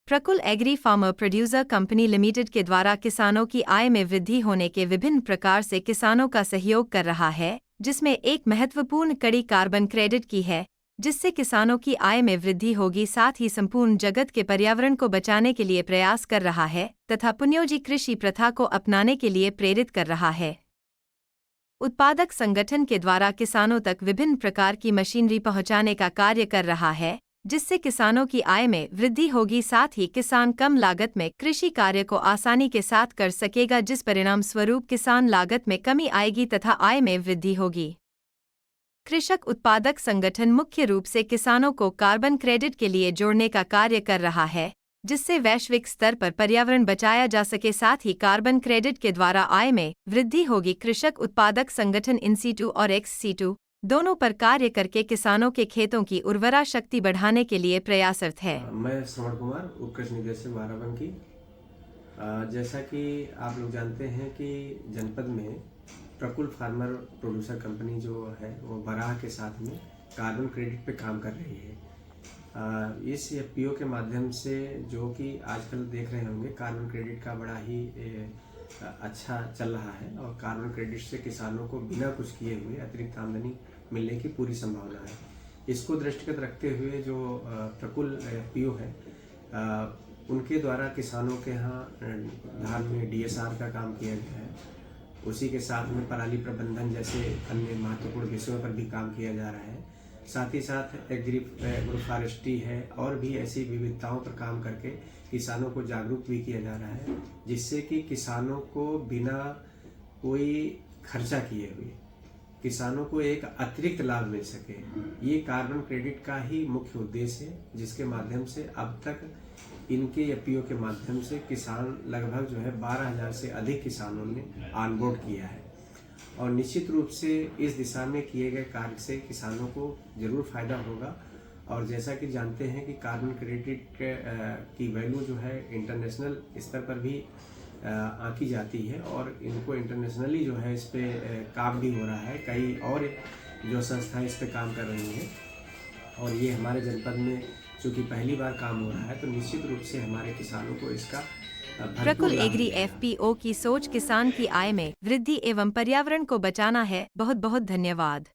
प्रकुल agri farmer producer company limited के द्वारा किसानों की आय में वृद्धि होने के विभिन्न प्रकार से किसानों का सहयोग कर रहा है, जिसमें एक महत्वपूर्ण कड़ी कार्बन क्रेडिट की है, जिससे किसानों की आय में वृद्धि होगी, साथ ही संपूर्ण जगत के पर्यावरण को बचाने के लिए प्रयास कर रहा है तथा पुनर्योजी कृषि प्रथा को अपनाने के लिए प्रेरित कर रहा है। उत्पादक संगठन के द्वारा किसानों तक विभिन्न प्रकार की मशीनरी पहुंचाने का कार्य कर रहा है, जिससे किसानों की आय में वृद्धि होगी, साथ ही किसान कम लागत में कृषि कार्य को आसानी के साथ कर सकेगा, जिस परिणाम स्वरूप किसान लागत में कमी आएगी तथा आय में वृद्धि होगी। कृषक उत्पादक संगठन मुख्य रूप से किसानों को कार्बन क्रेडिट के लिए जोड़ने का कार्य कर रहा है, जिससे वैश्विक स्तर पर पर्यावरण बचाया जा सके, साथ ही कार्बन क्रेडिट के द्वारा आय में वृद्धि होगी। कृषक उत्पादक संगठन इन सीटू और एक्स सीटू दोनों पर कार्य करके किसानों के खेतों की उर्वरा शक्ति बढ़ाने के लिए प्रयासरत है। मैं श्रवण कुमार, उपकृषि निदेशक बाराबंकी। जैसा कि आप लोग जानते हैं कि जनपद में प्रकुल फार्मर प्रोड्यूसर कंपनी जो है वो बराह के साथ में कार्बन क्रेडिट पे काम कर रही है। इस एफपीओ के माध्यम से, जो कि आजकल देख रहे होंगे, कार्बन क्रेडिट का बड़ा ही अच्छा चल रहा है और कार्बन क्रेडिट से किसानों को बिना कुछ किए हुए अतिरिक्त आमदनी मिलने की पूरी संभावना है। इसको दृष्टिगत रखते हुए जो प्रकुल एफपीओ है, उनके द्वारा किसानों के यहाँ धान में डीएसआर का काम किया गया है। उसी के साथ में पराली प्रबंधन जैसे अन्य महत्वपूर्ण विषयों पर भी काम किया जा रहा है। साथ ही साथ एग्रो फॉरेस्ट्री है और भी ऐसी विविधताओं पर काम करके किसानों को जागरूक भी किया जा रहा है, जिससे कि किसानों को बिना कोई खर्चा किए हुए किसानों को एक अतिरिक्त लाभ मिल सके। ये कार्बन क्रेडिट का ही मुख्य उद्देश्य है, जिसके माध्यम से अब तक इनके एफपीओ के माध्यम से किसान लगभग जो है 12,000 से अधिक किसानों ने ऑनबोर्ड किया है और निश्चित रूप से इस दिशा में किए गए कार्य से किसानों को जरूर फायदा होगा। और जैसा कि जानते हैं कि कार्बन क्रेडिट की वैल्यू जो है इंटरनेशनल स्तर पर भी आंकी जाती है और इनको इंटरनेशनली जो है इस पे काम भी हो रहा है। कई और जो संस्थाएं इस पे काम कर रही हैं और ये हमारे जनपद में चूँकि पहली बार काम हो रहा है, तो निश्चित रूप से हमारे किसानों को इसका प्रकुल एग्री एफपीओ की सोच किसान की आय में वृद्धि एवं पर्यावरण को बचाना है। बहुत बहुत धन्यवाद।